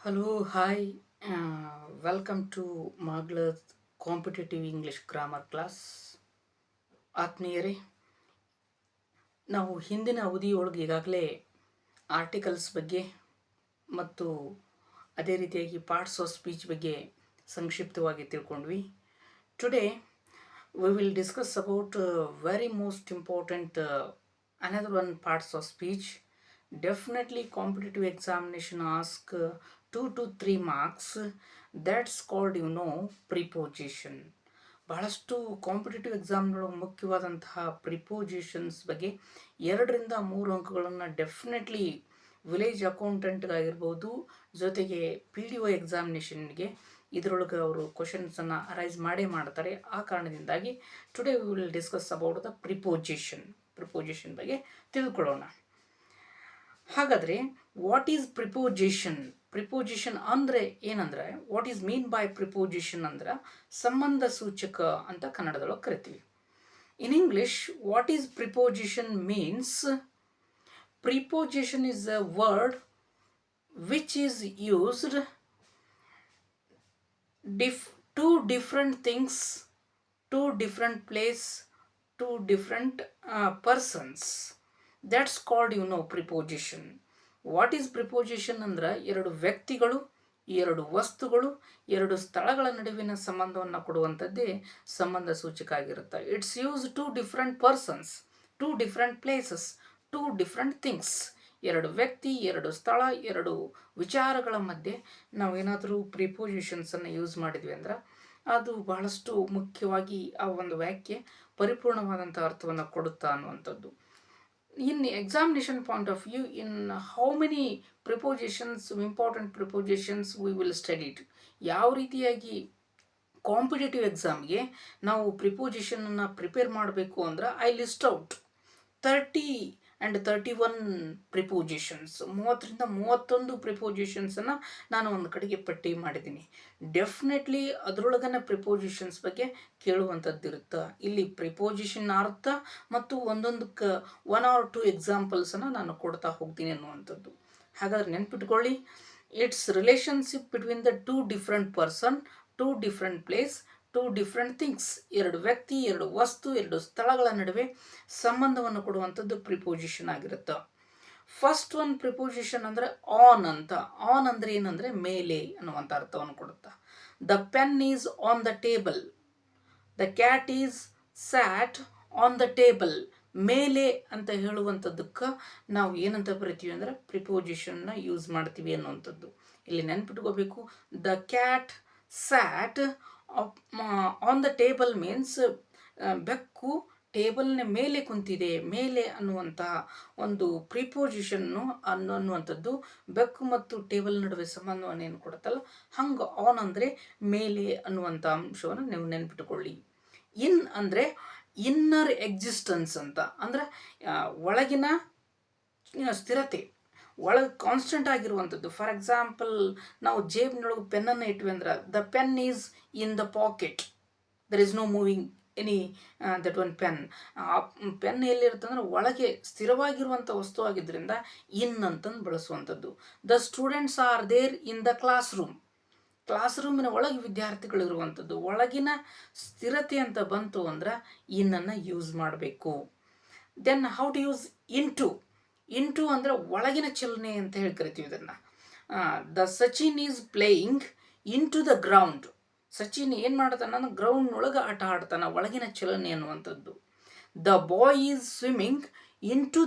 Hello, hi, welcome to Magla's Competitive English Grammar Class. ಆತ್ಮೀಯರೇ, ನಾವು ಹಿಂದಿನ ಅವಧಿಯೊಳಗೆ ಈಗಾಗಲೇ ಆರ್ಟಿಕಲ್ಸ್ ಬಗ್ಗೆ ಮತ್ತು ಅದೇ ರೀತಿಯಾಗಿ ಪಾರ್ಟ್ಸ್ ಆಫ್ ಸ್ಪೀಚ್ ಬಗ್ಗೆ ಸಂಕ್ಷಿಪ್ತವಾಗಿ ತಿಳ್ಕೊಂಡ್ವಿ. Today we will discuss about very most important another one parts of speech. Definitely competitive examination ask 2 to 3 marks. That's called preposition. ಬಹಳಷ್ಟು ಕಾಂಪಿಟೇಟಿವ್ ಎಕ್ಸಾಮ್ನೊಳಗೆ ಮುಖ್ಯವಾದಂತಹ ಪ್ರಿಪೋಸಿಷನ್ಸ್ ಬಗ್ಗೆ 2 ರಿಂದ 3 ಅಂಕಗಳನ್ನು ಡೆಫಿನೆಟ್ಲಿ ವಿಲೇಜ್ ಅಕೌಂಟೆಂಟ್ಗಾಗಿರ್ಬೋದು, ಜೊತೆಗೆ PDO ಎಕ್ಸಾಮಿನೇಷನ್ಗೆ ಇದರೊಳಗೆ ಅವರು ಕ್ವಶನ್ಸನ್ನು ಅರೈಸ್ ಮಾಡೇ ಮಾಡ್ತಾರೆ. ಆ ಕಾರಣದಿಂದಾಗಿ today we will discuss about the preposition ಬಗ್ಗೆ ತಿಳ್ಕೊಳ್ಳೋಣ. ಹಾಗಾದರೆ ವಾಟ್ ಈಸ್ ಪ್ರಿಪೋಸಿಷನ್ ಅಂದರೆ ಏನಂದರೆ, what is mean by preposition ಅಂದ್ರೆ ಸಂಬಂಧ ಸೂಚಕ ಅಂತ ಕನ್ನಡದೊಳಗೆ ಕರಿತೀವಿ. In English what is preposition means, preposition is a word which is used two different things, two different place, two different persons. That's called preposition. What is preposition ಅಂದ್ರೆ ಎರಡು ವ್ಯಕ್ತಿಗಳು, ಎರಡು ವಸ್ತುಗಳು, ಎರಡು ಸ್ಥಳಗಳ ನಡುವಿನ ಸಂಬಂಧವನ್ನು ಕೊಡುವಂಥದ್ದೇ ಸಂಬಂಧ ಸೂಚಕ ಆಗಿರುತ್ತೆ. It's use to different persons, to different places, to different things. ಎರಡು ವ್ಯಕ್ತಿ, ಎರಡು ಸ್ಥಳ, ಎರಡು ವಿಚಾರಗಳ ಮಧ್ಯೆ ನಾವೇನಾದರೂ ಪ್ರಿಪೋಸಿಷನ್ಸನ್ನು ಯೂಸ್ ಮಾಡಿದ್ವಿ ಅಂದ್ರೆ ಅದು ಬಹಳಷ್ಟು ಮುಖ್ಯವಾಗಿ ಆ ಒಂದು ವಾಕ್ಯ ಪರಿಪೂರ್ಣವಾದಂಥ ಅರ್ಥವನ್ನು ಕೊಡುತ್ತಾ ಅನ್ನುವಂಥದ್ದು. In examination point of view, in how many prepositions, important prepositions we will study it. ಯಾವ ರೀತಿಯಾಗಿ ಕಾಂಪಿಟೇಟಿವ್ ಎಕ್ಸಾಮ್ಗೆ ನಾವು ಪ್ರಿಪೋಸಿಷನನ್ನು ಪ್ರಿಪೇರ್ ಮಾಡಬೇಕು ಅಂದ್ರೆ I list out 30 and 31 prepositions, 30 ರಿಂದ 31 ಪ್ರಿಪೋಸಿಷನ್ಸನ್ನು ನಾನು ಒಂದು ಕಡೆಗೆ ಪಟ್ಟಿ ಮಾಡಿದ್ದೀನಿ. ಡೆಫಿನೆಟ್ಲಿ ಅದರೊಳಗನ ಪ್ರಿಪೋಸಿಷನ್ಸ್ ಬಗ್ಗೆ ಕೇಳುವಂಥದ್ದು ಇರುತ್ತೆ. ಇಲ್ಲಿ ಪ್ರಿಪೋಸಿಷನ್ ಅರ್ಥ ಮತ್ತು ಒಂದೊಂದಕ್ಕೆ 1 or 2 ಎಕ್ಸಾಂಪಲ್ಸನ್ನು ನಾನು ಕೊಡ್ತಾ ಹೋಗ್ತೀನಿ ಅನ್ನುವಂಥದ್ದು. ಹಾಗಾದ್ರೆ ನೆನ್ಪಿಟ್ಕೊಳ್ಳಿ, it's relationship between the 2 different person, 2 different place, 2 different things. ಎರಡು ವ್ಯಕ್ತಿ, ಎರಡು ವಸ್ತು, ಎರಡು ಸ್ಥಳಗಳ ನಡುವೆ ಸಂಬಂಧವನ್ನು ಕೊಡುವಂಥದ್ದು ಪ್ರಿಪೋಸಿಷನ್ ಆಗಿರುತ್ತೆ. ಫಸ್ಟ್ ಒನ್ ಪ್ರಿಪೋಸಿಷನ್ ಅಂದರೆ ಆನ್ ಅಂತ. ಆನ್ ಅಂದರೆ ಏನಂದರೆ ಮೇಲೆ ಅನ್ನುವಂಥ ಅರ್ಥವನ್ನು ಕೊಡುತ್ತೆ. The pen is on the table, the cat is sat on the table. ಮೇಲೆ ಅಂತ ಹೇಳುವಂಥದ್ದಕ್ಕೆ ನಾವು ಏನಂತ ಬರಿತೀವಿ ಅಂದರೆ ಪ್ರಿಪೋಸಿಷನ್ನ ಯೂಸ್ ಮಾಡ್ತೀವಿ ಅನ್ನುವಂಥದ್ದು. ಇಲ್ಲಿ ನೆನ್ಪಿಟ್ಕೋಬೇಕು, the cat sat on the table means ಬೆಕ್ಕು ಟೇಬಲ್ನ ಮೇಲೆ ಕುಂತಿದೆ. ಮೇಲೆ ಅನ್ನುವಂತಹ ಒಂದು ಪ್ರಿಪೋಸಿಷನ್ನು ಅನ್ನುವಂಥದ್ದು ಬೆಕ್ಕು ಮತ್ತು ಟೇಬಲ್ ನಡುವೆ ಸಂಬಂಧವನ್ನು ಏನು ಕೊಡುತ್ತಲ್ಲ, ಹಂಗೆ ಆನ್ ಅಂದರೆ ಮೇಲೆ ಅನ್ನುವಂಥ ಅಂಶವನ್ನು ನೀವು ನೆನ್ಪಿಟ್ಕೊಳ್ಳಿ. ಇನ್ ಅಂದರೆ ಇನ್ನರ್ ಎಕ್ಸಿಸ್ಟೆನ್ಸ್ ಅಂತ, ಅಂದರೆ ಒಳಗಿನ ಸ್ಥಿರತೆ, ಒಳಗೆ ಕಾನ್ಸ್ಟೆಂಟ್ ಆಗಿರುವಂಥದ್ದು. ಫಾರ್ ಎಕ್ಸಾಂಪಲ್, ನಾವು ಜೇಬ್ನೊಳಗೆ ಪೆನ್ನನ್ನು ಇಟ್ವಿ ಅಂದ್ರೆ the pen is in the pocket, there is no moving any that one pen. ಆ ಪೆನ್ ಎಲ್ಲಿರುತ್ತೆ ಒಳಗೆ ಸ್ಥಿರವಾಗಿರುವಂಥ ವಸ್ತು ಆಗಿದ್ದರಿಂದ ಇನ್ ಅಂತಂದು ಬಳಸುವಂಥದ್ದು. The students are there in the class ರೂಮಿನ ಒಳಗೆ ವಿದ್ಯಾರ್ಥಿಗಳಿರುವಂಥದ್ದು. ಒಳಗಿನ ಸ್ಥಿರತೆ ಅಂತ ಬಂತು ಅಂದ್ರೆ ಇನ್ನನ್ನು ಯೂಸ್ ಮಾಡಬೇಕು. Then how to use into ಅಂದರೆ ಒಳಗಿನ ಚಲನೆ ಅಂತ ಹೇಳಿ ಕರಿತೀವಿ ಇದನ್ನು. The Sachin is playing into the ground. Sachin ಏನು ಮಾಡ್ತಾನ, ಗ್ರೌಂಡ್ನೊಳಗೆ ಆಟ ಆಡ್ತಾನೆ, ಒಳಗಿನ ಚಲನೆ ಅನ್ನುವಂಥದ್ದು. The boy is swimming into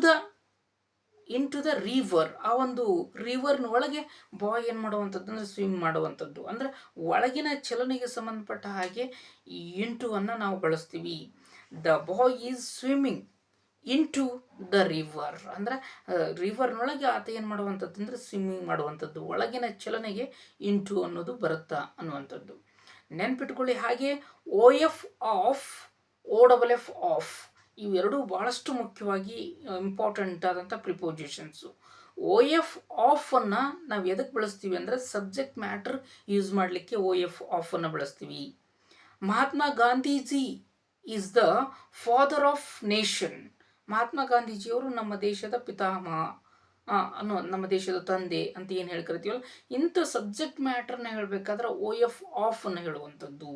the river. ಆ ಒಂದು ರಿವರ್ನೊಳಗೆ ಬಾಯ್ ಏನು ಮಾಡುವಂಥದ್ದು ಅಂದರೆ ಸ್ವಿಮ್ ಮಾಡುವಂಥದ್ದು. ಅಂದರೆ ಒಳಗಿನ ಚಲನೆಗೆ ಸಂಬಂಧಪಟ್ಟ ಹಾಗೆ ಇಂಟುವನ್ನು ನಾವು ಬಳಸ್ತೀವಿ. The boy is swimming into the river ಅಂದರೆ ರಿವರ್ನೊಳಗೆ ಆತ ಏನು ಮಾಡುವಂಥದ್ದು ಅಂದರೆ ಸ್ವಿಮ್ಮಿಂಗ್ ಮಾಡುವಂಥದ್ದು. ಒಳಗಿನ ಚಲನೆಗೆ ಇಂಟು ಅನ್ನೋದು ಬರುತ್ತಾ ಅನ್ನುವಂಥದ್ದು ನೆನ್ಪಿಟ್ಕೊಳ್ಳಿ. ಹಾಗೆ OF ಆಫ್, OFF ಆಫ್, ಇವೆರಡೂ ಭಾಳಷ್ಟು ಮುಖ್ಯವಾಗಿ ಇಂಪಾರ್ಟೆಂಟ್ ಆದಂಥ ಪ್ರಿಪೋಸಿಷನ್ಸು. OF ಆಫನ್ನು ನಾವು ಎದಕ್ಕೆ ಬಳಸ್ತೀವಿ ಅಂದರೆ ಸಬ್ಜೆಕ್ಟ್ ಮ್ಯಾಟರ್ ಯೂಸ್ ಮಾಡಲಿಕ್ಕೆ OF ಆಫನ್ನು ಬಳಸ್ತೀವಿ. Mahatma Gandhiji is the father of nation. Mahatma ಗಾಂಧೀಜಿಯವರು ನಮ್ಮ ದೇಶದ ಪಿತಾಮಹ ಅನ್ನೋ ನಮ್ಮ ದೇಶದ ತಂದೆ ಅಂತ ಏನು ಹೇಳಿ ಕರಿತೀವಲ್ಲ, ಇಂಥ ಸಬ್ಜೆಕ್ಟ್ ಮ್ಯಾಟ್ರನ್ನ ಹೇಳಬೇಕಾದ್ರೆ ಓ ಎಫ್ ಆಫ್ ಅನ್ನು ಹೇಳುವಂಥದ್ದು.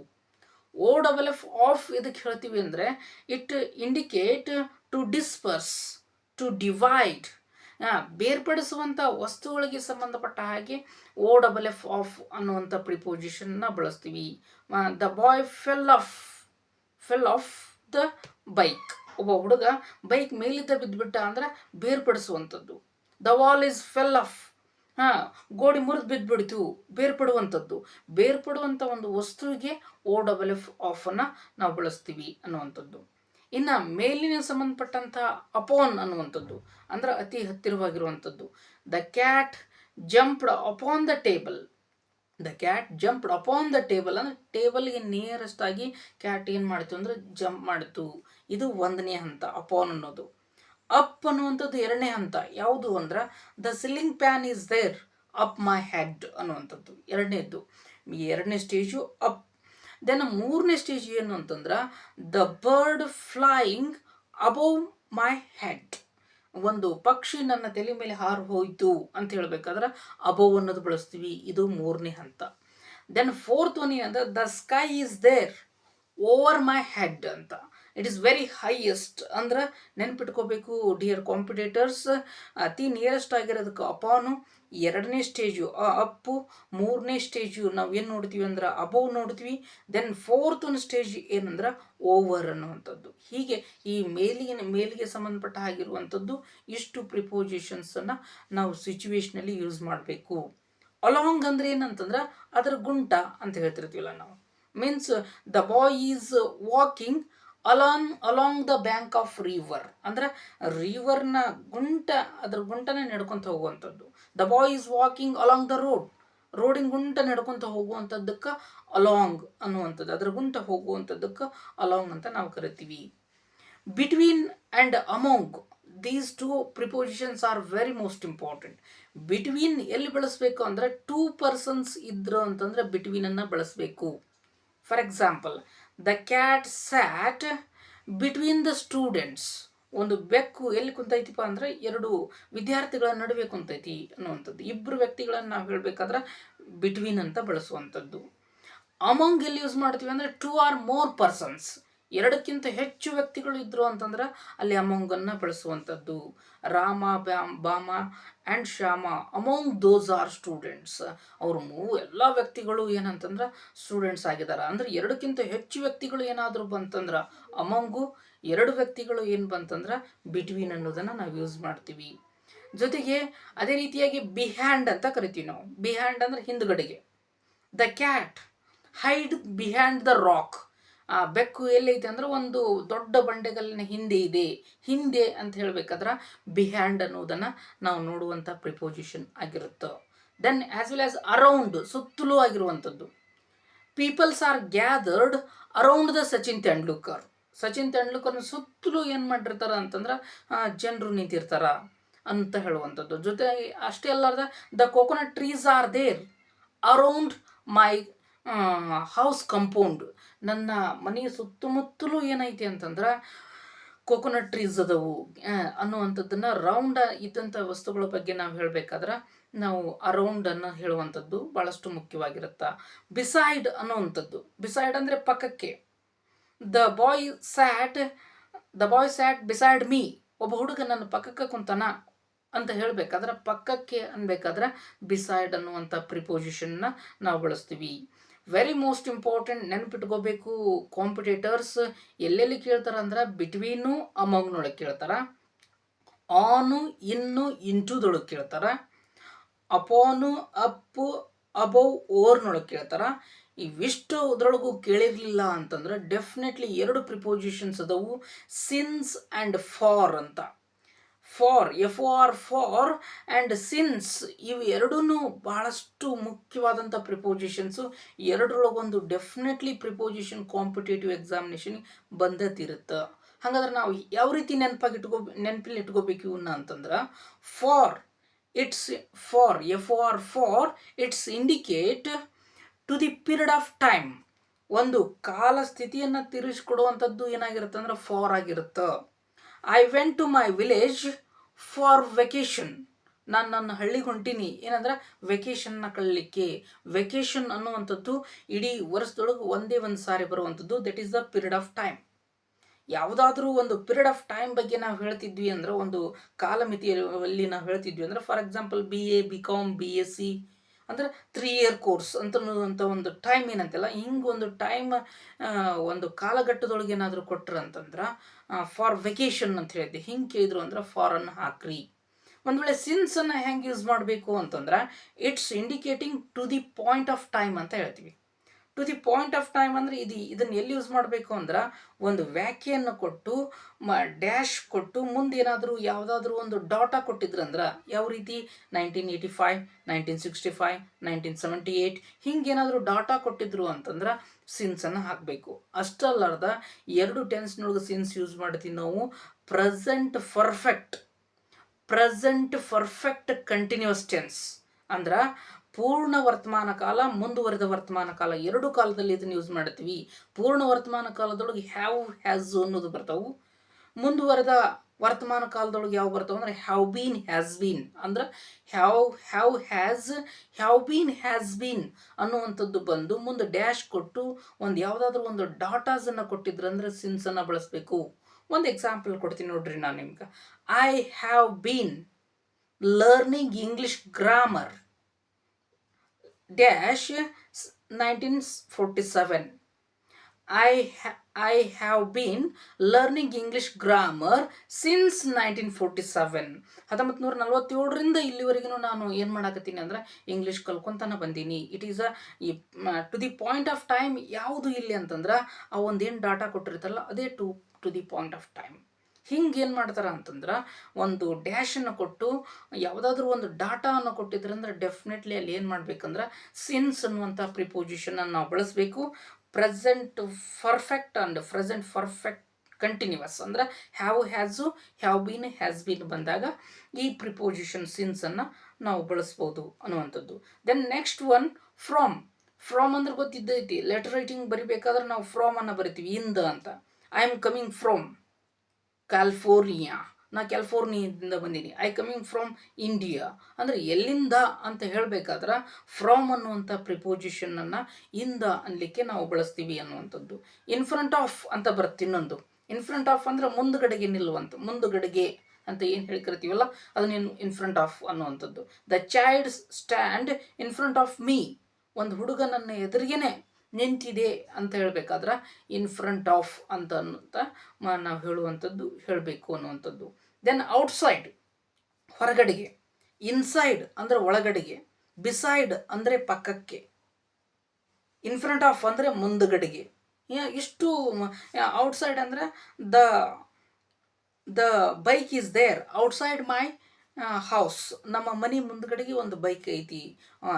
ಓ ಡಬಲ್ ಎಫ್ ಆಫ್ ಎದಕ್ಕೆ ಹೇಳ್ತೀವಿ ಅಂದರೆ it indicate to disperse, to divide, ಬೇರ್ಪಡಿಸುವಂಥ ವಸ್ತುಗಳಿಗೆ ಸಂಬಂಧಪಟ್ಟ ಹಾಗೆ ಓ ಡಬಲ್ ಎಫ್ ಆಫ್ ಅನ್ನುವಂಥ ಪ್ರಿಪೋಸಿಷನ್ನ ಬಳಸ್ತೀವಿ. The boy fell off the bike. ಒಬ್ಬ ಹುಡುಗ ಬೈಕ್ ಮೇಲಿದ್ದ ಬಿದ್ದುಬಿಟ್ಟ ಅಂದ್ರೆ ಬೇರ್ಪಡಿಸುವಂಥದ್ದು. The wall is fell off, ಗೋಡೆ ಮುರಿದು ಬಿದ್ದುಬಿಡ್ತು, ಬೇರ್ಪಡುವಂಥದ್ದು. ಬೇರ್ಪಡುವಂಥ ಒಂದು ವಸ್ತುವಿಗೆ ಓ ಡಬಲ್ ಎಫ್ ಆಫ್ ಅನ್ನು ನಾವು ಬಳಸ್ತೀವಿ ಅನ್ನುವಂಥದ್ದು. ಇನ್ನು ಮೇಲಿನ ಸಂಬಂಧಪಟ್ಟಂಥ ಅಪಾನ್ ಅನ್ನುವಂಥದ್ದು ಅಂದ್ರೆ ಅತಿ ಹತ್ತಿರವಾಗಿರುವಂಥದ್ದು. The cat jumped upon the table. The cat jumped upon the table ಅಂದರೆ ಟೇಬಲ್ಗೆ ನಿಯರೆಸ್ಟ್ ಆಗಿ ಕ್ಯಾಟ್ ಏನು ಮಾಡ್ತು ಅಂದರೆ ಜಂಪ್ ಮಾಡಿತು. ಇದು 1ನೇ ಹಂತ ಅಪಾನ್ ಅನ್ನೋದು. ಅಪ್ ಅನ್ನುವಂಥದ್ದು 2ನೇ ಹಂತ. ಯಾವುದು ಅಂದ್ರೆ the ceiling fan is there up my head ಅನ್ನುವಂಥದ್ದು 2ನೇದ್ದು. 2ನೇ ಸ್ಟೇಜು ಅಪ್. ದೆನ್ 3ನೇ ಸ್ಟೇಜ್ ಏನು ಅಂತಂದ್ರೆ the bird flying above my head. ಒಂದು ಪಕ್ಷಿ ನನ್ನ ತಲೆ ಮೇಲೆ ಹಾರು ಹೋಯಿತು ಅಂತ ಹೇಳಬೇಕಾದ್ರೆ ಅಬೌವ್ ಅನ್ನೋದು ಬಳಸ್ತೀವಿ. ಇದು 3ನೇ ಹಂತ. ದೆನ್ 4th ಒನ್ ಏನಂದ್ರೆ the sky is there over my head ಅಂತ. ಇಟ್ ಈಸ್ ವೆರಿ ಹೈಯೆಸ್ಟ್ ಅಂದ್ರೆ ನೆನ್ಪಿಟ್ಕೋಬೇಕು ಡಿಯರ್ ಕಾಂಪಿಟೇಟರ್ಸ್, ಅತಿ ನಿಯರೆಸ್ಟ್ ಆಗಿರೋದಕ್ಕೆ ಅಪಾನು, 2ನೇ ಸ್ಟೇಜು ಅಪ್ಪು, 3ನೇ ಸ್ಟೇಜು ನಾವು ಏನು ನೋಡ್ತೀವಿ ಅಂದ್ರೆ ಅಬೌವ್ ನೋಡ್ತೀವಿ. ದೆನ್ 4th ಸ್ಟೇಜ್ ಏನಂದ್ರೆ ಓವರ್ ಅನ್ನುವಂಥದ್ದು. ಹೀಗೆ ಈ ಮೇಲಿಗೆ ಸಂಬಂಧಪಟ್ಟ ಆಗಿರುವಂಥದ್ದು ಇಷ್ಟು ಪ್ರಿಪೋಸಿಷನ್ಸನ್ನು ನಾವು ಸಿಚುವೇಶನಲ್ಲಿ ಯೂಸ್ ಮಾಡಬೇಕು. ಅಲಾಂಗ್ ಅಂದರೆ ಏನಂತಂದ್ರೆ ಅದರ ಗುಂಟ ಅಂತ ಹೇಳ್ತಿರ್ತೀವಲ್ಲ ನಾವು. Means the boy is walking along the bank of river ಅಂದ್ರೆ ರಿವರ್ನ ಅದ್ರ ಗುಂಟನೇ ನಡ್ಕೊತ ಹೋಗುವಂಥದ್ದು. The boy is walking along the ರೋಡಿನ ಗುಂಟ ನಡ್ಕೊತ ಹೋಗುವಂಥದ್ದಕ್ಕೆ ಅಲಾಂಗ್ ಅನ್ನುವಂಥದ್ದು, ಅದರ ಗುಂಟ ಹೋಗುವಂಥದ್ದಕ್ಕೆ ಅಲಾಂಗ್ ಅಂತ ನಾವು ಕರಿತೀವಿ. Between and among, these 2 prepositions are very most important. Between ಎಲ್ಲಿ ಬಳಸಬೇಕು ಅಂದರೆ 2 ಪರ್ಸನ್ಸ್ ಇದ್ರು ಅಂತಂದ್ರೆ ಬಿಟ್ವೀನನ್ನು ಬಳಸಬೇಕು. For example, the cat sat between the students. ಒಂದು ಬೆಕ್ಕು ಎಲ್ಲಿ ಕುಂತೈತಿಪ್ಪ ಅಂದರೆ 2 ವಿದ್ಯಾರ್ಥಿಗಳ ನಡುವೆ ಕುಂತೈತಿ ಅನ್ನುವಂಥದ್ದು. 2 ವ್ಯಕ್ತಿಗಳನ್ನು ನಾವು ಹೇಳಬೇಕಾದ್ರೆ ಬಿಟ್ವೀನ್ ಅಂತ ಬಳಸುವಂಥದ್ದು. ಅಮಂಗ್ ಎಲ್ಲಿ ಯೂಸ್ ಮಾಡ್ತೀವಿ ಅಂದರೆ 2 ಆರ್ ಮೋರ್ ಪರ್ಸನ್ಸ್, 2ಕ್ಕಿಂತ ಹೆಚ್ಚು ವ್ಯಕ್ತಿಗಳು ಇದ್ರು ಅಂತಂದ್ರೆ ಅಲ್ಲಿ ಅಮಂಗನ್ನು ಬಳಸುವಂಥದ್ದು. Rama, Bama and Shyama among those are students. ಅವರು ಎಲ್ಲ ವ್ಯಕ್ತಿಗಳು ಏನಂತಂದ್ರೆ ಸ್ಟೂಡೆಂಟ್ಸ್ ಆಗಿದ್ದಾರೆ. ಅಂದರೆ 2ಕ್ಕಿಂತ ಹೆಚ್ಚು ವ್ಯಕ್ತಿಗಳು ಏನಾದರೂ ಬಂತಂದ್ರೆ ಅಮಂಗು, 2 ವ್ಯಕ್ತಿಗಳು ಏನು ಬಂತಂದ್ರೆ ಬಿಟ್ವೀನ್ ಅನ್ನೋದನ್ನು ನಾವು ಯೂಸ್ ಮಾಡ್ತೀವಿ. ಜೊತೆಗೆ ಅದೇ ರೀತಿಯಾಗಿ ಬಿಹ್ಯಾಂಡ್ ಅಂತ ಕರಿತೀವಿ ನಾವು. ಬಿಹ್ಯಾಂಡ್ ಅಂದರೆ ಹಿಂದುಗಡೆಗೆ. The cat hide behind the rock. ಬೆಕ್ಕು ಎಲ್ಲೈತೆ ಅಂದ್ರೆ ಒಂದು ದೊಡ್ಡ ಬಂಡೆಗಲ್ಲಿನ ಹಿಂದೆ ಇದೆ. ಹಿಂದೆ ಅಂತ ಹೇಳಬೇಕಾದ್ರೆ ಬಿಹ್ಯಾಂಡ್ ಅನ್ನೋದನ್ನು ನಾವು ನೋಡುವಂಥ ಪ್ರಿಪೋಸಿಷನ್ ಆಗಿರುತ್ತೆ. Then as well as around, ಸುತ್ತಲೂ ಆಗಿರುವಂಥದ್ದು. Peoples are gathered around the Sachin Tendulkar. Sachin ತೆಂಡೂಲ್ಕರ್ನ ಸುತ್ತಲೂ ಏನು ಮಾಡಿರ್ತಾರೆ ಅಂತಂದ್ರೆ ಜನರು ನಿಂತಿರ್ತಾರ ಅಂತ ಹೇಳುವಂಥದ್ದು. ಜೊತೆಗೆ ಅಷ್ಟೇ ಅಲ್ಲಾರ್ದ the coconut trees are there around my house compound. ನನ್ನ ಮನೆಯ ಸುತ್ತಮುತ್ತಲೂ ಏನೈತಿ ಅಂತಂದ್ರೆ ಕೋಕೋನಟ್ ಟ್ರೀಸ್ ಅದಾವು ಅನ್ನುವಂಥದ್ದನ್ನು ರೌಂಡ್ ಇದ್ದಂಥ ವಸ್ತುಗಳ ಬಗ್ಗೆ ನಾವು ಹೇಳಬೇಕಾದ್ರೆ ನಾವು ಅರೌಂಡನ್ನು ಹೇಳುವಂಥದ್ದು ಭಾಳಷ್ಟು ಮುಖ್ಯವಾಗಿರುತ್ತೆ. ಬಿಸೈಡ್ ಅನ್ನುವಂಥದ್ದು. ಬಿಸೈಡ್ ಅಂದರೆ ಪಕ್ಕಕ್ಕೆ. The boy sat beside me. ಒಬ್ಬ ಹುಡುಗ ನನ್ನ ಪಕ್ಕಕ್ಕೆ ಕುಂತಾನ ಅಂತ ಹೇಳಬೇಕಾದ್ರೆ ಪಕ್ಕಕ್ಕೆ ಅನ್ಬೇಕಾದ್ರೆ ಬಿಸೈಡ್ ಅನ್ನುವಂಥ ಪ್ರಿಪೋಸಿಷನ್ನ ನಾವು ಬಳಸ್ತೀವಿ. ವೆರಿ ಮೋಸ್ಟ್ ಇಂಪಾರ್ಟೆಂಟ್, ನೆನಪಿಟ್ಕೋಬೇಕು ಕಾಂಪಿಟೇಟರ್ಸ್. ಎಲ್ಲೆಲ್ಲಿ ಕೇಳ್ತಾರೆ ಅಂದ್ರೆ ಬಿಟ್ವೀನು ಅಮಂಗ್ನೊಳಗೆ ಕೇಳ್ತಾರೆ, ಆನು ಇನ್ನು ಇಂಟುದೊಳಗೆ ಕೇಳ್ತಾರೆ, ಅಪಾನು ಅಪ್ಪು ಅಬೌವ್ ಓವರ್ನೊಳಗೆ ಕೇಳ್ತಾರೆ. ಇವಿಷ್ಟು ಅದರೊಳಗೂ ಕೇಳಿರಲಿಲ್ಲ ಅಂತಂದ್ರೆ ಡೆಫಿನೆಟ್ಲಿ 2 ಪ್ರಿಪೋಸಿಷನ್ಸ್ ಅದಾವು, ಸಿನ್ಸ್ ಆ್ಯಂಡ್ ಫಾರ್ ಅಂತ. For, FOR for and since, ಇವು ಎರಡೂ ಭಾಳಷ್ಟು ಮುಖ್ಯವಾದಂಥ ಪ್ರಿಪೋಸಿಷನ್ಸು. 2ರೊಳಗೊಂದು ಡೆಫಿನೆಟ್ಲಿ ಪ್ರಿಪೋಸಿಷನ್ ಕಾಂಪಿಟೇಟಿವ್ ಎಕ್ಸಾಮಿನೇಷನ್ ಬಂದತಿರುತ್ತೆ. ಹಾಗಾದ್ರೆ ನಾವು ಯಾವ ರೀತಿ ನೆನಪಲ್ಲಿ ಇಟ್ಕೋಬೇಕು ಇವನ್ನ ಅಂತಂದ್ರೆ for, FOR for it's indicate to the period of time. ಒಂದು ಕಾಲ ಸ್ಥಿತಿಯನ್ನು ತಿರುಗಿಸ್ಕೊಡುವಂಥದ್ದು ಏನಾಗಿರುತ್ತೆ ಅಂದ್ರೆ ಫಾರ್ ಆಗಿರುತ್ತೆ. I went to my village for vacation ನಾನು ನನ್ನ ಹಳ್ಳಿಗೆ ಹೊಂಟೀನಿ ಏನಂದ್ರೆ ವೆಕೇಷನ್ನ ಕಳಲಿಕ್ಕೆ. ವೆಕೇಷನ್ ಅನ್ನುವಂಥದ್ದು ಇಡೀ ವರ್ಷದೊಳಗೆ ಒಂದೇ ಒಂದು ಸಾರಿ ಬರುವಂಥದ್ದು. That is the period of time. ಯಾವುದಾದ್ರೂ ಒಂದು ಪೀರಿಯಡ್ ಆಫ್ ಟೈಮ್ ಬಗ್ಗೆ ನಾವು ಹೇಳ್ತಿದ್ವಿ ಅಂದ್ರೆ, ಒಂದು ಕಾಲಮಿತಿಯಲ್ಲಿ ನಾವು ಹೇಳ್ತಿದ್ವಿ ಅಂದ್ರೆ, for example BA BCom BSc ಅಂದ್ರೆ 3 year ಕೋರ್ಸ್ ಅಂತ ಒಂದು ಟೈಮ್ ಏನಂತೆಲ್ಲ, ಹಿಂಗೆ ಒಂದು ಟೈಮ್ ಒಂದು ಕಾಲಘಟ್ಟದೊಳಗೆ ಏನಾದರೂ ಕೊಟ್ರು ಅಂತಂದ್ರೆ ಫಾರ್ ವೆಕೇಷನ್ ಅಂತ ಹೇಳಿದ್ದೆ. ಹಿಂಗೆ ಕೇಳಿದ್ರು ಅಂದ್ರೆ ಫಾರ್ ಅನ್ನು ಹಾಕ್ರಿ. ಒಂದು ವೇಳೆ ಸಿನ್ಸ್ ಅನ್ನು ಹೆಂಗೆ ಯೂಸ್ ಮಾಡಬೇಕು ಅಂತಂದ್ರೆ, it's indicating to the point of time ಅಂತ ಹೇಳ್ತೀವಿ. To the point of time ಅಂದರೆ ಇದನ್ನು ಎಲ್ಲಿ ಯೂಸ್ ಮಾಡಬೇಕು ಅಂದ್ರೆ, ಒಂದು ವ್ಯಾಖ್ಯೆಯನ್ನು ಕೊಟ್ಟು ಡ್ಯಾಶ್ ಕೊಟ್ಟು ಮುಂದೆ ಏನಾದರೂ ಯಾವುದಾದ್ರೂ ಒಂದು ಡಾಟಾ ಕೊಟ್ಟಿದ್ರಂದ್ರೆ, ಯಾವ ರೀತಿ 1985 1965 1978 ಹಿಂಗೇನಾದರೂ ಡಾಟಾ ಕೊಟ್ಟಿದ್ರು ಅಂತಂದ್ರೆ ಸಿನ್ಸನ್ನು ಹಾಕಬೇಕು. ಅಷ್ಟಲ್ಲಾರ್ದ 2 ಟೆನ್ಸ್ನೊಳಗೆ ಸಿನ್ಸ್ ಯೂಸ್ ಮಾಡ್ತೀವಿ ನಾವು. ಪ್ರೆಸೆಂಟ್ ಪರ್ಫೆಕ್ಟ್ ಕಂಟಿನ್ಯೂಸ್ ಟೆನ್ಸ್ ಅಂದ್ರೆ ಪೂರ್ಣ ವರ್ತಮಾನ ಕಾಲ, ಮುಂದುವರೆದ ವರ್ತಮಾನ ಕಾಲ, ಎರಡು ಕಾಲದಲ್ಲಿ ಇದನ್ನು ಯೂಸ್ ಮಾಡ್ತೀವಿ. ಪೂರ್ಣ ವರ್ತಮಾನ ಕಾಲದೊಳಗೆ ಹ್ಯಾವ್ ಹ್ಯಾಸ್ ಅನ್ನೋದು ಬರ್ತಾವೆ. ಮುಂದುವರೆದ ವರ್ತಮಾನ ಕಾಲದೊಳಗೆ ಯಾವ ಬರ್ತಾವೆ ಅಂದರೆ ಹ್ಯಾವ್ ಬೀನ್ ಹ್ಯಾಸ್ ಬೀನ್. ಅಂದ್ರೆ ಹ್ಯಾವ್ ಹ್ಯಾಸ್ ಬೀನ್ ಅನ್ನುವಂಥದ್ದು ಬಂದು ಮುಂದೆ ಡ್ಯಾಶ್ ಕೊಟ್ಟು ಒಂದು ಯಾವುದಾದ್ರೂ ಒಂದು ಡಾಟಾಸನ್ನು ಕೊಟ್ಟಿದ್ರಂದ್ರೆ ಸಿನ್ಸನ್ನು ಬಳಸಬೇಕು. ಒಂದು ಎಕ್ಸಾಂಪಲ್ ಕೊಡ್ತೀನಿ ನೋಡ್ರಿ ನಾನು ನಿಮ್ಗೆ. I have been learning English grammar dash 1947. I have been learning English grammar since 1947. 1947ರಿಂದ ಇಲ್ಲಿವರೆಗೂ ನಾನು ಏನು ಮಾಡಾಕತ್ತೀನಿ ಅಂದ್ರೆ ಇಂಗ್ಲೀಷ್ ಕಲ್ಕೊಂತಾನೆ ಬಂದೀನಿ. It is to the point of time. ಯಾವುದು ಇಲ್ಲಿ ಅಂತಂದ್ರೆ ಆ ಒಂದೇನು ಡಾಟಾ ಕೊಟ್ಟಿರ್ತಾರಲ್ಲ ಅದೇ to the point of time. ಹಿಂಗೆ ಏನು ಮಾಡ್ತಾರೆ ಅಂತಂದ್ರೆ, ಒಂದು ಡ್ಯಾಶನ್ನು ಕೊಟ್ಟು ಯಾವುದಾದ್ರೂ ಒಂದು ಡಾಟಾವನ್ನು ಕೊಟ್ಟಿದ್ರಂದ್ರೆ ಡೆಫಿನೆಟ್ಲಿ ಅಲ್ಲಿ ಏನು ಮಾಡಬೇಕಂದ್ರೆ ಸಿನ್ಸ್ ಅನ್ನುವಂಥ ಪ್ರಿಪೋಸಿಷನನ್ನು ನಾವು ಬಳಸಬೇಕು. Present perfect and present perfect continuous ಅಂದ್ರೆ ಹ್ಯಾವ್ ಬೀನ್ ಹ್ಯಾಸ್ ಬೀನ್ ಬಂದಾಗ ಈ ಪ್ರಿಪೋಸಿಷನ್ ಸಿನ್ಸನ್ನು ನಾವು ಬಳಸ್ಬೋದು ಅನ್ನುವಂಥದ್ದು. ದೆನ್ ನೆಕ್ಸ್ಟ್ ಒನ್ ಫ್ರಾಮ್ ಅಂದ್ರೆ ಗೊತ್ತಿದ್ದೈತಿ. ಲೆಟರ್ ರೈಟಿಂಗ್ ಬರಿಬೇಕಾದ್ರೆ ನಾವು ಫ್ರಾಮ್ ಅನ್ನು ಬರಿತೀವಿ ಇಂದ ಅಂತ. I am coming from California, ನಾ ಕ್ಯಾಲಿಫೋರ್ನಿಯಾದಿಂದ ಬಂದೀನಿ. ಐ ಕಮಿಂಗ್ ಫ್ರಮ್ ಇಂಡಿಯಾ ಅಂದರೆ ಎಲ್ಲಿಂದ ಅಂತ ಹೇಳಬೇಕಾದ್ರೆ ಫ್ರಾಮ್ ಅನ್ನುವಂಥ ಪ್ರಿಪೋಸಿಷನನ್ನು ಇಂದ ಅನ್ಲಿಕ್ಕೆ ನಾವು ಬಳಸ್ತೀವಿ ಅನ್ನುವಂಥದ್ದು. ಇನ್ ಫ್ರಂಟ್ ಆಫ್ ಅಂತ ಬರುತ್ತೆ ಇನ್ನೊಂದು. ಇನ್ ಫ್ರಂಟ್ ಆಫ್ ಅಂದರೆ ಮುಂದುಗಡೆಗೆ ನಿಲ್ಲುವಂಥ, ಮುಂದುಗಡೆಗೆ ಅಂತ ಏನು ಹೇಳ್ಕರಿತೀವಲ್ಲ ಅದನ್ನೇನು ಇನ್ ಫ್ರಂಟ್ ಆಫ್ ಅನ್ನುವಂಥದ್ದು. The child stand in front of me, ಒಂದು ಹುಡುಗ ನನ್ನ ಎದುರಿಗೇನೆ ನಿಂತಿದೆ ಅಂತ ಹೇಳಬೇಕಾದ್ರೆ ಇನ್ ಫ್ರಂಟ್ ಆಫ್ ಅಂತ ನಾವು ಹೇಳಬೇಕು ಅನ್ನುವಂಥದ್ದು. ದೆನ್ ಔಟ್ಸೈಡ್ ಹೊರಗಡೆಗೆ, ಇನ್ಸೈಡ್ ಅಂದರೆ ಒಳಗಡೆಗೆ, ಬಿಸೈಡ್ ಅಂದರೆ ಪಕ್ಕಕ್ಕೆ, ಇನ್ ಫ್ರಂಟ್ ಆಫ್ ಅಂದರೆ ಮುಂದುಗಡೆಗೆ. ಇಷ್ಟು ಔಟ್ಸೈಡ್ ಅಂದರೆ the bike is there outside my house, ನಮ್ಮ ಮನೆ ಮುಂದ್ಗಡೆಗೆ ಒಂದು ಬೈಕ್ ಐತಿ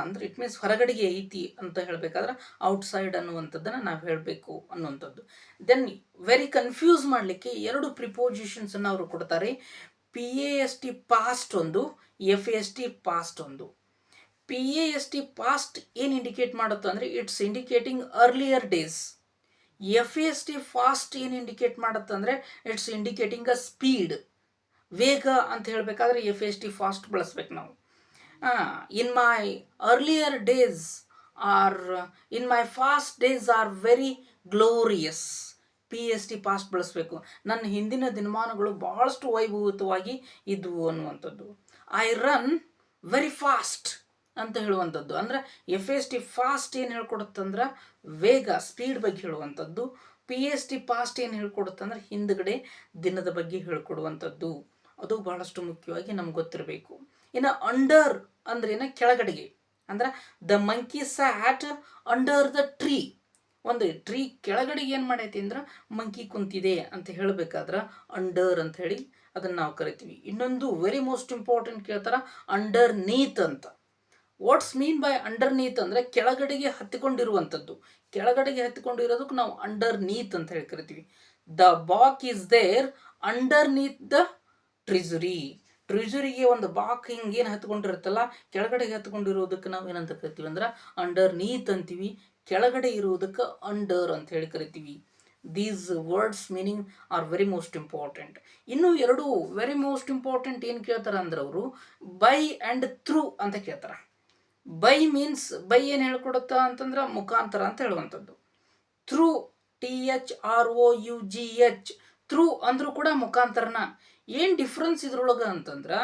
ಅಂದ್ರೆ ಇಟ್ ಮೀನ್ಸ್ ಹೊರಗಡೆಗೆ ಐತಿ ಅಂತ ಹೇಳಬೇಕಾದ್ರೆ ಔಟ್ಸೈಡ್ ಅನ್ನುವಂಥದ್ದನ್ನು ನಾವು ಹೇಳಬೇಕು ಅನ್ನುವಂಥದ್ದು. ದೆನ್ ವೆರಿ ಕನ್ಫ್ಯೂಸ್ ಮಾಡಲಿಕ್ಕೆ 2 ಪ್ರಿಪೋಸಿಷನ್ಸನ್ನು ಅವರು ಕೊಡ್ತಾರೆ. PAST ಪಾಸ್ಟ್ ಒಂದು, FAST ಪಾಸ್ಟ್ ಒಂದು. PAST ಪಾಸ್ಟ್ ಏನು ಇಂಡಿಕೇಟ್ ಮಾಡುತ್ತೆ ಅಂದರೆ it's indicating earlier days. FAST fast ಏನು ಇಂಡಿಕೇಟ್ ಮಾಡುತ್ತೆ ಅಂದರೆ ಇಟ್ಸ್ ಇಂಡಿಕೇಟಿಂಗ್ ಅ ಸ್ಪೀಡ್, ವೇಗ ಅಂತ ಹೇಳಬೇಕಾದ್ರೆ FAST ಫಾಸ್ಟ್ ಬಳಸ್ಬೇಕು ನಾವು. In my earlier days are in my fast days are very glorious, PAST past ಬಳಸಬೇಕು. ನನ್ನ ಹಿಂದಿನ ದಿನಮಾನಗಳು ಭಾಳಷ್ಟು ವೈಭವಯುತವಾಗಿ ಇದ್ವು ಅನ್ನುವಂಥದ್ದು. ಐ ರನ್ ವೆರಿ ಫಾಸ್ಟ್ ಅಂತ ಹೇಳುವಂಥದ್ದು ಅಂದರೆ FAST ಫಾಸ್ಟ್ ಏನು ಹೇಳ್ಕೊಡುತ್ತಂದ್ರೆ ವೇಗ, ಸ್ಪೀಡ್ ಬಗ್ಗೆ ಹೇಳುವಂಥದ್ದು. PAST ಪಾಸ್ಟ್ ಏನು ಹೇಳ್ಕೊಡುತ್ತಂದ್ರೆ ಹಿಂದುಗಡೆ ದಿನದ ಬಗ್ಗೆ ಹೇಳ್ಕೊಡುವಂಥದ್ದು. ಅದು ಬಹಳಷ್ಟು ಮುಖ್ಯವಾಗಿ ನಮ್ಗೆ ಗೊತ್ತಿರಬೇಕು. ಇನ್ನು ಅಂಡರ್ ಅಂದ್ರೇನ ಕೆಳಗಡೆಗೆ ಅಂದ್ರೆ the monkey sat under the tree, ಒಂದು ಟ್ರೀ ಕೆಳಗಡೆಗೆ ಏನು ಮಾಡೈತಿ ಅಂದ್ರೆ ಮಂಕಿ ಕುಂತಿದೆ ಅಂತ ಹೇಳಬೇಕಾದ್ರೆ ಅಂಡರ್ ಅಂತ ಹೇಳಿ ಅದನ್ನು ನಾವು ಕರಿತೀವಿ. ಇನ್ನೊಂದು ವೆರಿ ಮೋಸ್ಟ್ ಇಂಪಾರ್ಟೆಂಟ್ ಕೇಳ್ತಾರೆ ಅಂಡರ್ ನೀತ್ ಅಂತ. ವಾಟ್ಸ್ ಮೀನ್ ಬೈ ಅಂಡರ್ ನೀತ್ ಅಂದರೆ ಕೆಳಗಡೆಗೆ ಹತ್ತಿಕೊಂಡಿರುವಂಥದ್ದು. ಕೆಳಗಡೆಗೆ ಹತ್ತಿಕೊಂಡಿರೋದಕ್ಕೆ ನಾವು ಅಂಡರ್ ನೀತ್ ಅಂತ ಹೇಳಿ ಕರಿತೀವಿ. The box is there underneath the ಟ್ರಿಜರಿಗೆ ಒಂದು ಬಾಕ್ ಹಿಂಗೇನು ಹತ್ಕೊಂಡಿರುತ್ತಲ್ಲ ಕೆಳಗಡೆಗೆ ಹತ್ಕೊಂಡಿರೋದಕ್ಕೆ ನಾವು ಏನಂತ ಕರಿತೀವಿ ಅಂದ್ರೆ ಅಂಡರ್ ನೀತ್ ಅಂತೀವಿ. ಕೆಳಗಡೆ ಇರುವುದಕ್ಕೆ ಅಂಡರ್ ಅಂತ ಹೇಳಿ ಕರಿತೀವಿ. These words meaning are very most important. ಇನ್ನು ಎರಡು ವೆರಿ ಮೋಸ್ಟ್ ಇಂಪಾರ್ಟೆಂಟ್ ಏನು ಕೇಳ್ತಾರೆ ಅಂದ್ರೆ ಅವರು ಬೈ ಆ್ಯಂಡ್ ಥ್ರೂ ಅಂತ ಕೇಳ್ತಾರೆ. ಬೈ ಮೀನ್ಸ್ ಬೈ ಏನು ಹೇಳ್ಕೊಡುತ್ತಾ ಅಂತಂದ್ರೆ ಮುಖಾಂತರ ಅಂತ ಹೇಳುವಂಥದ್ದು. ಥ್ರೂ THROUGH ಥ್ರೂ ಅಂದರೂ ಕೂಡ ಮುಖಾಂತರನ. ಏನು ಡಿಫ್ರೆನ್ಸ್ ಇದ್ರೊಳಗೆ ಅಂತಂದ್ರೆ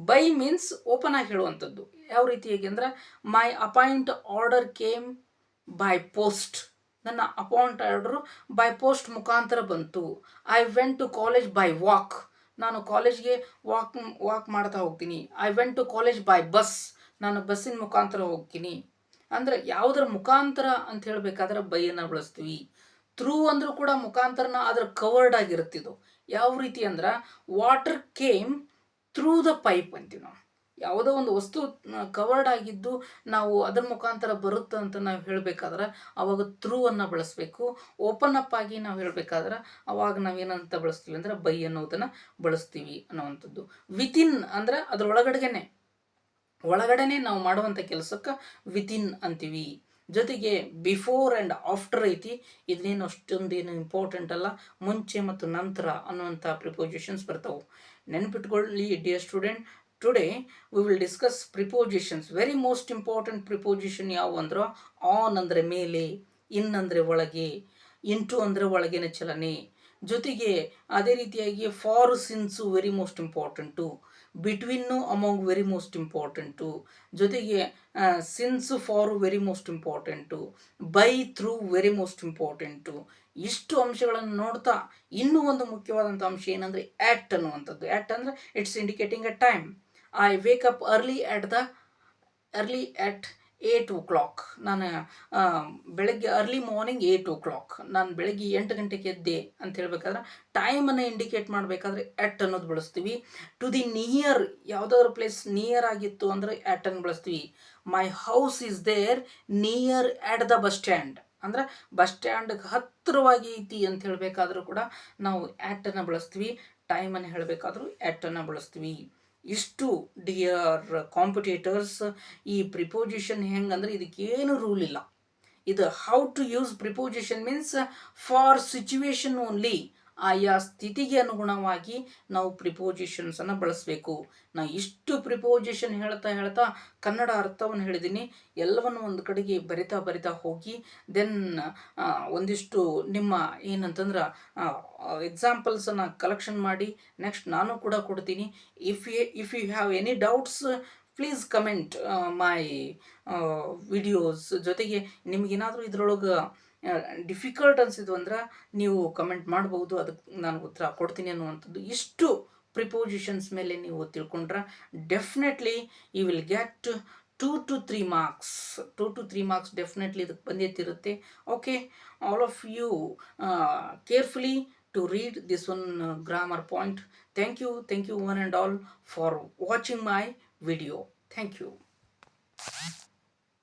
ಬೈ ಮೀನ್ಸ್ ಓಪನ್ ಆಗಿ ಹೇಳುವಂಥದ್ದು. ಯಾವ ರೀತಿಯಾಗಿ ಅಂದ್ರೆ my appoint order came by post. ನನ್ನ ಅಪಾಯಿಂಟ್ ಆರ್ಡರು ಬೈ ಪೋಸ್ಟ್ ಮುಖಾಂತರ ಬಂತು. I went to college by walk. ನಾನು ಕಾಲೇಜ್ಗೆ ವಾಕ್ ಮಾಡ್ತಾ ಹೋಗ್ತೀನಿ. I went to college by bus. ನಾನು ಬಸ್ಸಿನ ಮುಖಾಂತರ ಹೋಗ್ತೀನಿ. ಅಂದರೆ ಯಾವುದರ ಮುಖಾಂತರ ಅಂತ ಹೇಳಬೇಕಾದ್ರೆ ಬೈಯನ್ನು ಬಳಸ್ತೀವಿ. ಥ್ರೂ ಅಂದರೂ ಕೂಡ ಮುಖಾಂತರನ ಅದರ ಕವರ್ಡ್ ಆಗಿರುತ್ತಿದ್ದು. ಯಾವ ರೀತಿ ಅಂದ್ರೆ water came through the pipe ಅಂತೀವಿ ನಾವು. ಯಾವುದೋ ಒಂದು ವಸ್ತು ಕವರ್ಡ್ ಆಗಿದ್ದು ನಾವು ಅದರ ಮುಖಾಂತರ ಬರುತ್ತೆ ಅಂತ ನಾವು ಹೇಳಬೇಕಾದ್ರೆ ಅವಾಗ ಥ್ರೂ ಅನ್ನು ಬಳಸಬೇಕು. ಓಪನ್ ಅಪ್ ಆಗಿ ನಾವು ಹೇಳಬೇಕಾದ್ರೆ ಅವಾಗ ನಾವೇನಂತ ಬಳಸ್ತೀವಿ ಅಂದ್ರೆ ಬೈ ಅನ್ನೋದನ್ನು ಬಳಸ್ತೀವಿ ಅನ್ನೋವಂಥದ್ದು. ವಿತಿನ್ ಅಂದ್ರೆ ಒಳಗಡೆನೆ ನಾವು ಮಾಡುವಂಥ ಕೆಲಸಕ್ಕೆ ವಿತಿನ್ ಅಂತೀವಿ. ಜೊತೆಗೆ ಬಿಫೋರ್ ಆ್ಯಂಡ್ ಆಫ್ಟರ್ ಐತಿ. ಇದನ್ನೇನು ಅಷ್ಟೊಂದೇನು ಇಂಪಾರ್ಟೆಂಟ್ ಅಲ್ಲ. ಮುಂಚೆ ಮತ್ತು ನಂತರ ಅನ್ನುವಂಥ ಪ್ರಿಪೋಸಿಷನ್ಸ್ ಬರ್ತಾವೆ. ನೆನಪಿಟ್ಕೊಳ್ಳಿ dear student. Today we will discuss prepositions. Very most important preposition ಯಾವ ಅಂದ್ರೆ ಆನ್ ಅಂದರೆ ಮೇಲೆ, ಇನ್ ಅಂದರೆ ಒಳಗೆ, ಇಂಟು ಅಂದರೆ ಒಳಗಿನ ಚಲನೆ. ಜೊತೆಗೆ ಅದೇ ರೀತಿಯಾಗಿ for since very most important. Between among very most important. ಜೊತೆಗೆ since for very most important. By through very most important. ಇಷ್ಟು ಅಂಶಗಳನ್ನು ನೋಡ್ತಾ ಇನ್ನೂ ಒಂದು ಮುಖ್ಯವಾದಂಥ ಅಂಶ ಏನಂದರೆ ಆ್ಯಕ್ಟ್ ಅನ್ನುವಂಥದ್ದು. ಆ್ಯಕ್ಟ್ ಅಂದರೆ it's indicating A time. I wake up early at 8 o'clock. ನಾನು ಬೆಳಗ್ಗೆ ಅರ್ಲಿ ಮಾರ್ನಿಂಗ್ 8 o'clock. ನಾನು ಬೆಳಗ್ಗೆ 8 ಗಂಟೆಗೆ ಎದ್ದೆ ಅಂತ ಹೇಳಬೇಕಾದ್ರೆ ಟೈಮನ್ನು ಇಂಡಿಕೇಟ್ ಮಾಡಬೇಕಾದ್ರೆ ಆ್ಯಟ್ ಅನ್ನೋದು ಬಳಸ್ತೀವಿ. ಟು ದಿ ನಿಯರ್, ಯಾವುದಾದ್ರು ಪ್ಲೇಸ್ ನಿಯರ್ ಆಗಿತ್ತು ಅಂದರೆ ಆ್ಯಟನ್ನು ಬಳಸ್ತೀವಿ. My house is there near at the bus stand. ಅಂದ್ರೆ ಬಸ್ ಸ್ಟ್ಯಾಂಡ್ಗೆ ಹತ್ತಿರವಾಗಿ ಐತಿ ಅಂತ ಹೇಳಬೇಕಾದ್ರೂ ಕೂಡ ನಾವು ಆ್ಯಟನ್ನು ಬಳಸ್ತೀವಿ. ಟೈಮನ್ನು ಹೇಳಬೇಕಾದ್ರೂ ಆ್ಯಟನ್ನು ಬಳಸ್ತೀವಿ. ಇಷ್ಟು ಡಿಯರ್ ಕಾಂಪಿಟೇಟರ್ಸ್ ಈ ಪ್ರಿಪೋಸಿಷನ್ ಹೆಂಗಂದ್ರೆ ಇದಕ್ಕೇನು ರೂಲ್ ಇಲ್ಲ. ಇದು how to use preposition means for situation only. ಆಯಾ ಸ್ಥಿತಿಗೆ ಅನುಗುಣವಾಗಿ ನಾವು ಪ್ರಿಪೋಸಿಷನ್ಸನ್ನು ಬಳಸಬೇಕು. ನಾನು ಇಷ್ಟು ಪ್ರಿಪೋಸಿಷನ್ ಹೇಳ್ತಾ ಕನ್ನಡ ಅರ್ಥವನ್ನು ಹೇಳಿದ್ದೀನಿ. ಎಲ್ಲವನ್ನು ಒಂದು ಕಡೆಗೆ ಬರಿತಾ ಹೋಗಿ ದೆನ್ ಒಂದಿಷ್ಟು ನಿಮ್ಮ ಏನಂತಂದ್ರೆ ಎಕ್ಸಾಂಪಲ್ಸನ್ನು ಕಲೆಕ್ಷನ್ ಮಾಡಿ ನೆಕ್ಸ್ಟ್ ನಾನು ಕೂಡ ಕೊಡ್ತೀನಿ. If you have any doubts please comment my videos. ಜೊತೆಗೆ ನಿಮಗೇನಾದರೂ ಇದರೊಳಗೆ ಡಿಫಿಕಲ್ಟ್ ಅನಿಸಿದ್ವು ಅಂದ್ರೆ ನೀವು ಕಮೆಂಟ್ ಮಾಡ್ಬೋದು. ಅದಕ್ಕೆ ನಾನು ಉತ್ತರ ಕೊಡ್ತೀನಿ ಅನ್ನುವಂಥದ್ದು. ಇಷ್ಟು ಪ್ರಿಪೋಸಿಷನ್ಸ್ ಮೇಲೆ ನೀವು ತಿಳ್ಕೊಂಡ್ರೆ definitely you will get 2 to 3 marks. 2 to 3 marks definitely ಇದಕ್ಕೆ ಬಂದೇ ತಿರುತ್ತೆ. Okay, all of you carefully to read this one grammar point. Thank you one and all for watching my video. Thank you.